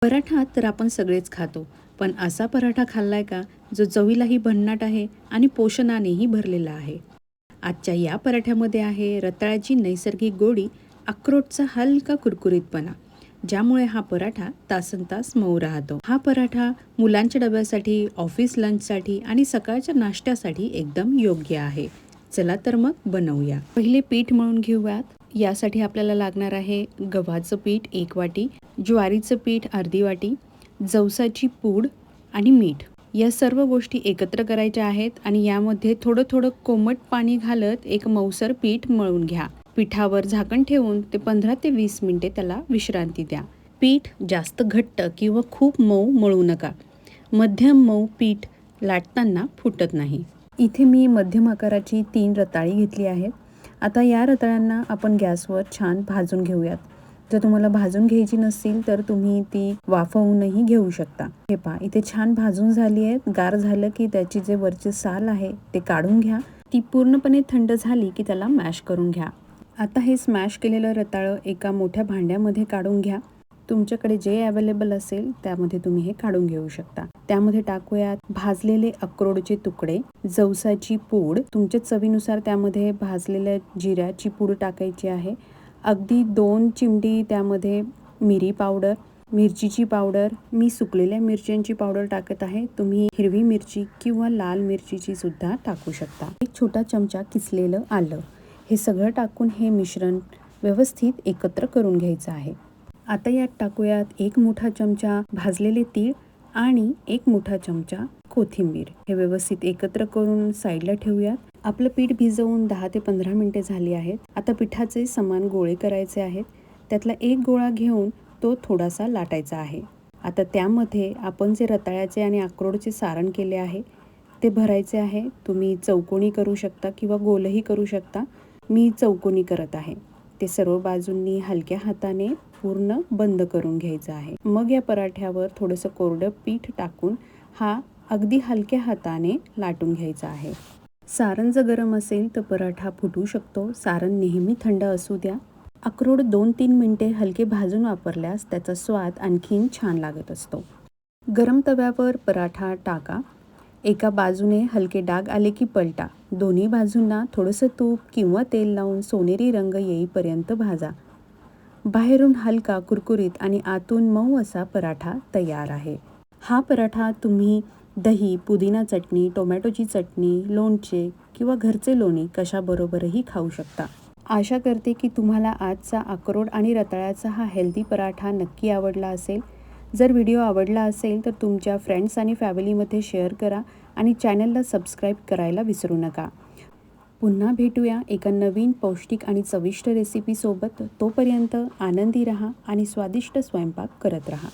पराठा तर आपण सगळेच खातो, पण असा पराठा खाल्लाय का जो चवीलाही भन्नाट आहे आणि पोषणानेही भरलेला आहे. आजच्या या पराठ्यामध्ये आहे रताळ्याची नैसर्गिक गोडी, अक्रोडचा हलका कुरकुरीतपणा, ज्यामुळे हा पराठा तासनतास मऊ राहतो. हा पराठा मुलांच्या डब्यासाठी, ऑफिस लंचसाठी आणि सकाळच्या नाश्त्यासाठी एकदम योग्य आहे. चला तर मग बनवूया. पहिले पीठ मळून घेऊयात. यासाठी आपल्याला लागणार आहे गव्हाचं पीठ 1 वाटी, ज्वारीचं पीठ अर्धी वाटी, जवसाची पूड आणि मीठ. या सर्व गोष्टी एकत्र करायच्या आहेत आणि यामध्ये थोडं थोडं कोमट पाणी घालत एक मऊसर पीठ मळून घ्या. पिठावर झाकण ठेवून ते 15 ते 20 मिनिटे त्याला विश्रांती द्या. पीठ जास्त घट्ट किंवा खूप मऊ मळू नका. मध्यम मऊ पीठ लाटताना फुटत नाही. इथे मी मध्यम आकाराची 3 रताळी घेतली आहेत. आता या रताळ्यांना आपण गॅसवर छान भाजून घेऊयात. जर तुम्हाला भाजून घ्यायची नसेल तर तुम्ही ती वाफवूनही घेऊ शकता. हे पहा, इथे छान भाजून झाली आहेत. गार झालं की त्याची जे वरचे साल आहे ते काढून घ्या. ती पूर्णपणे थंड झाली की त्याला मॅश करून घ्या. आता हे स्मॅश केलेलं रताळं एका मोठ्या भांड्यामध्ये काढून घ्या. तुमच्याकडे जे अवेलेबल असेल त्यामध्ये तुम्ही हे काढून घेऊ शकता. त्यामध्ये टाकूयात भाजलेले अक्रोडचे तुकडे, जवसाची पूड, तुमच्या चवीनुसार त्यामध्ये भाजलेल्या जिऱ्याची पूड टाकायची आहे. अगदी 2 चिमटी त्यामध्ये मिरी पावडर, मिरचीची पावडर, मी सुकलेल्या मिरच्यांची पावडर टाकत आहे. तुम्ही हिरवी मिरची किंवा लाल मिरचीची सुद्धा टाकू शकता. 1 छोटा चमचा किसलेलं आलं, हे सगळं टाकून हे मिश्रण व्यवस्थित एकत्र करून घ्यायचं आहे. आता यात टाकूयात 1 मोठा चमचा भाजलेले तीळ आणि 1 मोठा चमचा कोथिंबीर. हे व्यवस्थित एकत्र करून साईडला ठेवूयात. आपलं पीठ भिजवून 10 ते 15 मिनिटे झाली आहेत. आता पिठाचे समान गोळे करायचे आहेत. त्यातला एक गोळा घेऊन तो थोडासा लाटायचा आहे. आता त्यामध्ये आपण जे रताळ्याचे आणि अक्रोडचे सारण केले आहे ते भरायचे आहे. तुम्ही चौकोनी करू शकता किंवा गोलही करू शकता. मी चौकोनी करत आहे. ते सर्व बाजूंनी हलक्या हाताने पूर्ण बंद करून घ्यायचं आहे. मग या पराठ्यावर थोडंसं कोरडं पीठ टाकून हा अगदी हलक्या हाताने लाटून घ्यायचा आहे. सारण जर गरम असेल तर पराठा फुटू शकतो. सारण नेहमी थंड असू द्या. अक्रोड 2-3 मिनिटे हलके भाजून वापरल्यास त्याचा स्वाद आणखीन छान लागत असतो. गरम तव्यावर पराठा टाका. एका बाजूने हलके डाग आले की पलटा. दोन्ही बाजूंना थोडंसं तूप किंवा तेल लावून सोनेरी रंग येईपर्यंत भाजा. बाहेरून हलका कुरकुरीत आणि आतून मऊ असा पराठा तयार आहे. हा पराठा तुम्ही दही, पुदिना चटणी, टोमॅटोची चटणी, लोणचे किंवा घरचे लोणी कशाबरोबरही खाऊ शकता. आशा करते की तुम्हाला आजचा अक्रोड आणि रताळ्याचा हा हेल्दी पराठा नक्की आवडला असेल. जर व्हिडिओ आवडला असेल तर तुमच्या फ्रेंड्स आणि फॅमिलीमध्ये शेअर करा आणि चॅनलला सबस्क्राईब करायला विसरू नका. पुन्हा भेटूया एका नवीन पौष्टिक आणि चविष्ट रेसिपीसोबत. तोपर्यंत आनंदी रहा आणि स्वादिष्ट स्वयंपाक करत रहा.